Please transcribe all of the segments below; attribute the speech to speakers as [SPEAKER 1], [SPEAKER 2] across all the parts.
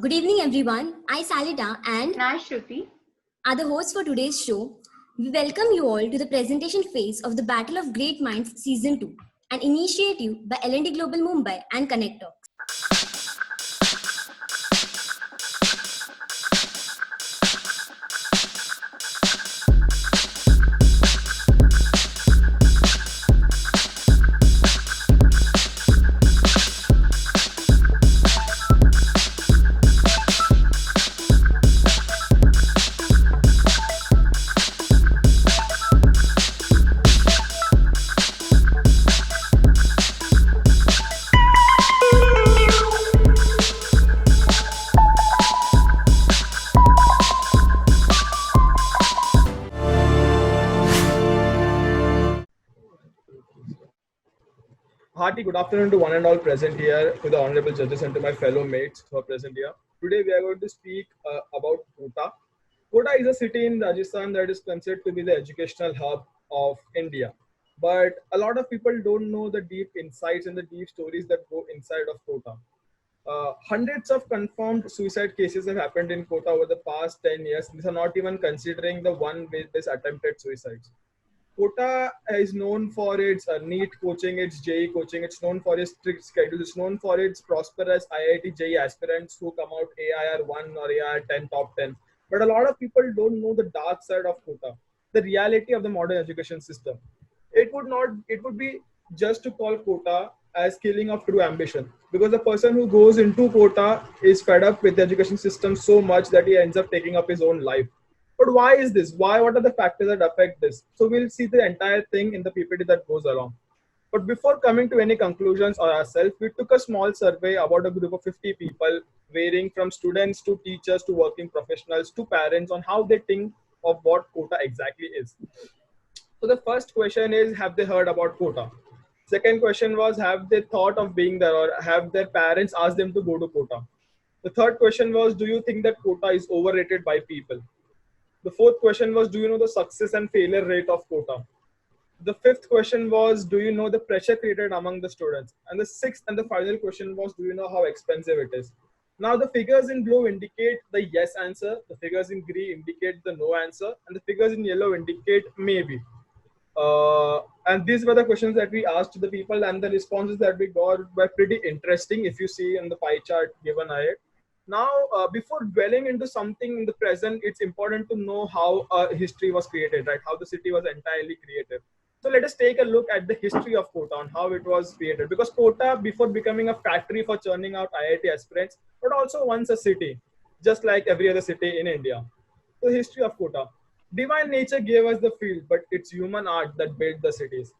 [SPEAKER 1] Good evening, everyone. I, Salita, and
[SPEAKER 2] Nice, Shruti.
[SPEAKER 1] are the hosts for today's show. We welcome you all to the presentation phase of the Battle of Great Minds Season 2, an initiative by L&D Global Mumbai and Connector.
[SPEAKER 3] Hearty good afternoon to one and all present here, to the honorable judges and to my fellow mates who are present here. Today we are going to speak about Kota. Kota is a city in Rajasthan that is considered to be the educational hub of India. But a lot of people don't know the deep insights and the deep stories that go inside of Kota. Hundreds of confirmed suicide cases have happened in Kota over the past 10 years. These are not even considering the one with this attempted suicides. Kota is known for its NEET coaching, its JEE coaching. It's known for its strict schedule. It's known for its prosperous IIT JEE aspirants who come out AIR 1 or AIR 10 top 10. But a lot of people don't know the dark side of Kota, the reality of the modern education system. It would be just to call Kota as killing of true ambition, because the person who goes into Kota is fed up with the education system so much that he ends up taking up his own life. But why is this? Why? What are the factors that affect this? So we'll see the entire thing in the PPT that goes along. But before coming to any conclusions or ourselves, we took a small survey about a group of 50 people, varying from students to teachers to working professionals to parents, on how they think of what Kota exactly is. So the first question is, have they heard about Kota? Second question was, have they thought of being there, or have their parents asked them to go to Kota? The third question was, do you think that Kota is overrated by people? The fourth question was, do you know the success and failure rate of Kota? The fifth question was, do you know the pressure created among the students? And the sixth and the final question was, do you know how expensive it is? Now, the figures in blue indicate the yes answer, the figures in green indicate the no answer, and the figures in yellow indicate maybe. And these were the questions that we asked to the people, and the responses that we got were pretty interesting if you see in the pie chart given ahead. Now, before dwelling into something in the present, it's important to know how history was created, right? How the city was entirely created. So let us take a look at the history of Kota and how it was created. Because Kota, before becoming a factory for churning out IIT aspirants, but also once a city, just like every other city in India. So, history of Kota. Divine nature gave us the field, but it's human art that built the cities.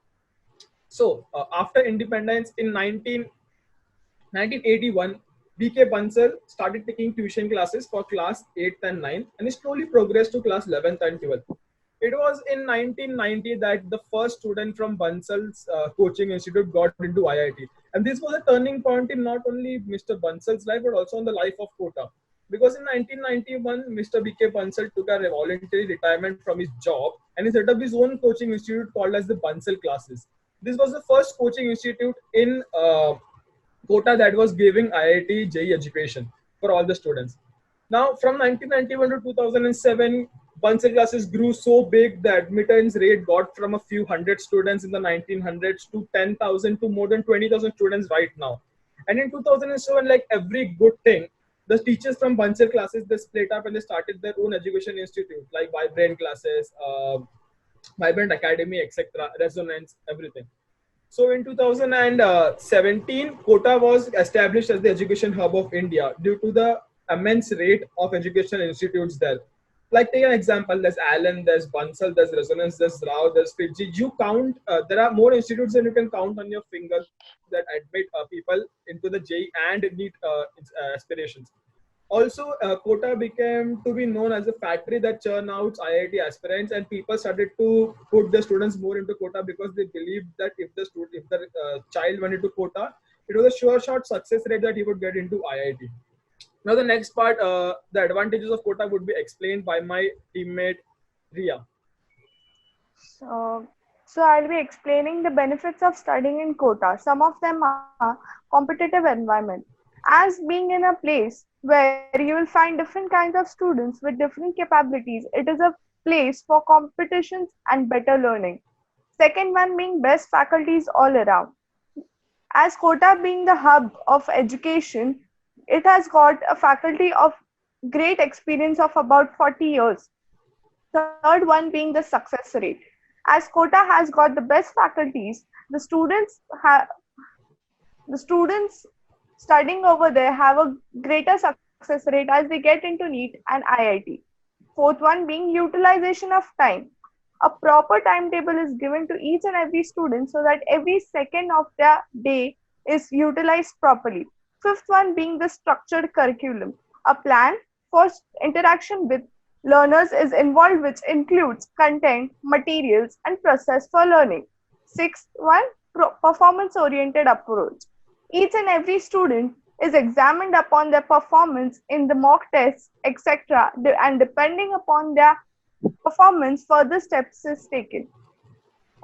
[SPEAKER 3] So, after independence in 1981, BK Bansal started taking tuition classes for class 8th and 9th, and he slowly progressed to class 11th and 12th. It was in 1990 that the first student from Bansal's coaching institute got into IIT. And this was a turning point in not only Mr. Bansal's life, but also in the life of Kota. Because in 1991, Mr. BK Bansal took a voluntary retirement from his job, and he set up his own coaching institute called as the Bansal Classes. This was the first coaching institute in Kota that was giving IIT JEE education for all the students. Now, from 1991 to 2007, Bansal classes grew so big the admittance rate got from a few hundred students in the 1900s to 10,000 to more than 20,000 students right now. And in 2007, like every good thing, the teachers from Bansal classes, they split up and they started their own education institute like Vibrant classes, Vibrant Academy, etc., Resonance, everything. So in 2017, Kota was established as the education hub of India due to the immense rate of educational institutes there. Like take an example, there's Allen, there's Bansal, there's Resonance, there's Rao, there's Fiji. You count, there are more institutes than you can count on your fingers that admit people into the JEE and NEET aspirations. Also, Kota became to be known as a factory that churn out IIT aspirants, and people started to put the students more into Kota because they believed that if the child went into Kota, it was a sure shot success rate that he would get into IIT. Now, the next part, the advantages of Kota would be explained by my teammate Ria.
[SPEAKER 2] So I'll be explaining the benefits of studying in Kota. Some of them are competitive environment. As being in a place where you will find different kinds of students with different capabilities, it is a place for competitions and better learning. Second one being best faculties all around. As Kota being the hub of education, it has got a faculty of great experience of about 40 years. Third one being the success rate. As Kota has got the best faculties, the students studying over there have a greater success rate as they get into NEET and IIT. Fourth one being utilization of time. A proper timetable is given to each and every student so that every second of their day is utilized properly. Fifth one being the structured curriculum. A plan for interaction with learners is involved, which includes content, materials, and process for learning. Sixth one, performance oriented approach. Each and every student is examined upon their performance in the mock tests, etc. And depending upon their performance, further steps is taken.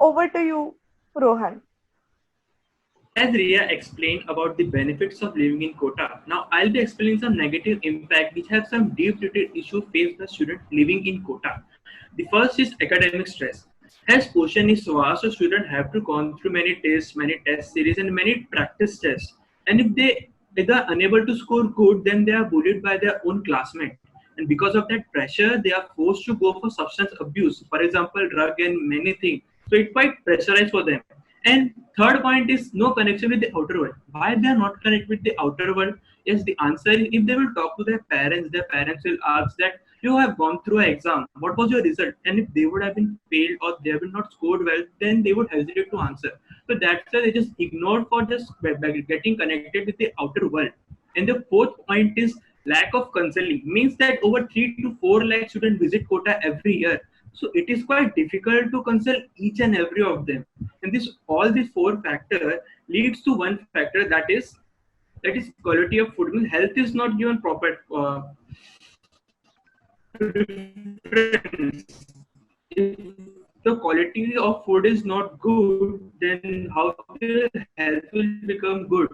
[SPEAKER 2] Over to you, Rohan.
[SPEAKER 4] As Ria explained about the benefits of living in Kota, now I'll be explaining some negative impact which have some deep-rooted issue faced by students living in Kota. The first is academic stress. As portion is vast, so students have to go through many tests, many test series, and many practice tests. And if they are unable to score good, then they are bullied by their own classmates. And because of that pressure, they are forced to go for substance abuse, for example, drug and many things. So it's quite pressurized for them. And third point is no connection with the outer world. Why they are not connected with the outer world? Yes, the answer is if they will talk to their parents will ask that you have gone through an exam. What was your result? And if they would have been failed or they have been not scored well, then they would hesitate to answer. So that's why they just ignored for just getting connected with the outer world. And the fourth point is lack of counseling. Means that over 3 to 4 lakh students visit Kota every year. So it is quite difficult to consult each and every of them. And this all these four factors leads to one factor that is quality of food. Means health is not given proper preference. If the quality of food is not good, then how the health will become good?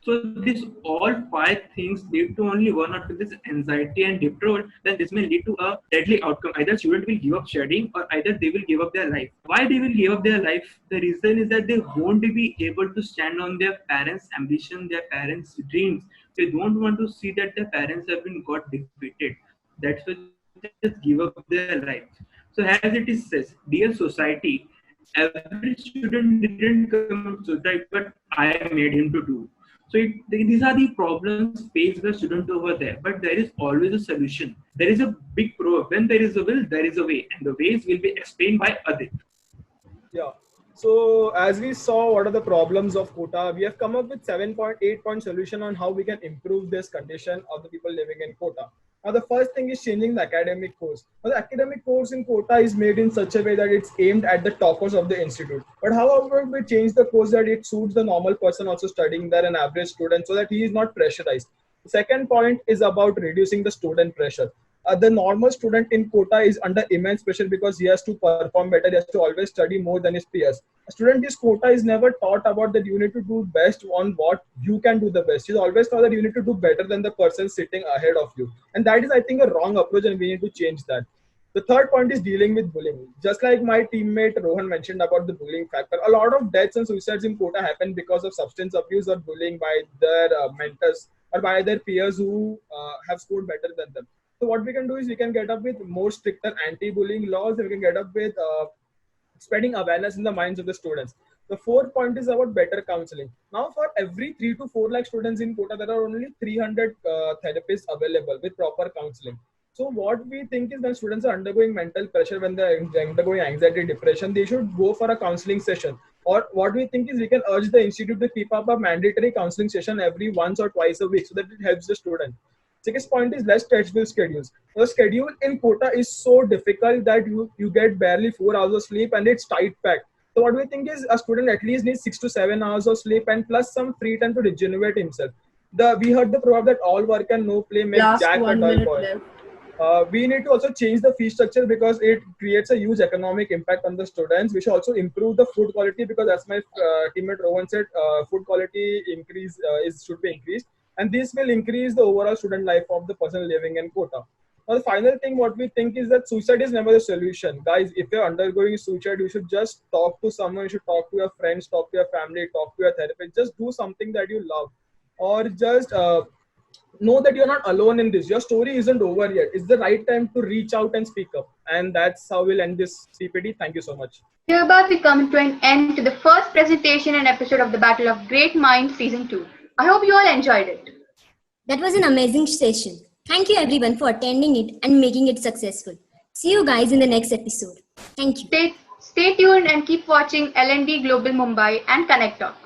[SPEAKER 4] So this all five things lead to only one or two, this anxiety and depression, then this may lead to a deadly outcome. Either student will give up studying or either they will give up their life. Why they will give up their life? The reason is that they won't be able to stand on their parents' ambition, their parents' dreams. They don't want to see that their parents have been got defeated. That's why they just give up their life. So as it is says, dear society, every student didn't come to suicide, but I made him to do. So these are the problems faced by students over there. But there is always a solution. There is a big pro. When there is a will, there is a way, and the ways will be explained by Adit.
[SPEAKER 3] Yeah. So as we saw what are the problems of Kota, we have come up with 7.8 point solution on how we can improve this condition of the people living in Kota. Now the first thing is changing the academic course. Now the academic course in Kota is made in such a way that it's aimed at the toppers of the institute. But however, we change the course that it suits the normal person also studying there, an average student, so that he is not pressurized. The second point is about reducing the student pressure. The normal student in Kota is under immense pressure because he has to perform better, he has to always study more than his peers. A student in Kota is never taught about that you need to do best on what you can do the best. He's always taught that you need to do better than the person sitting ahead of you. And that is, I think, a wrong approach and we need to change that. The third point is dealing with bullying. Just like my teammate Rohan mentioned about the bullying factor, a lot of deaths and suicides in Kota happen because of substance abuse or bullying by their mentors or by their peers who have scored better than them. So what we can do is we can get up with more stricter anti-bullying laws. We can get up with spreading awareness in the minds of the students. The fourth point is about better counseling. Now, for every 3 to 4 lakh students in Kota, there are only 300 therapists available with proper counseling. So what we think is when students are undergoing mental pressure, when they're undergoing anxiety, depression, they should go for a counseling session. Or what we think is we can urge the institute to keep up a mandatory counseling session every once or twice a week so that it helps the student. Sixth point is less stressful schedules. The schedule in Kota is so difficult that you get barely 4 hours of sleep and it's tight packed. So what we think is a student at least needs 6 to 7 hours of sleep and plus some free time to regenerate himself. We heard the proverb that all work and no play make
[SPEAKER 5] Last
[SPEAKER 3] Jack a
[SPEAKER 5] 1
[SPEAKER 3] dull
[SPEAKER 5] minute
[SPEAKER 3] boy.
[SPEAKER 5] left.
[SPEAKER 3] We need to also change the fee structure because it creates a huge economic impact on the students. We should also improve the food quality because as my teammate Rohan said, food quality increase should be increased. and this will increase the overall student life of the person living in Kota. Now, the final thing what we think is that suicide is never the solution. Guys, if you're undergoing suicide, you should just talk to someone, you should talk to your friends, talk to your family, talk to your therapist. Just do something that you love, or just know that you're not alone in this. Your story isn't over yet. It's the right time to reach out and speak up. And that's how we'll end this CPD. Thank you so much.
[SPEAKER 5] Hereby we come to an end to the first presentation and episode of the Battle of Great Minds Season 2. I hope you all enjoyed it.
[SPEAKER 1] That was an amazing session. Thank you everyone for attending it and making it successful. See you guys in the next episode. Thank you.
[SPEAKER 5] Stay tuned and keep watching L&D Global Mumbai and Connect Talk.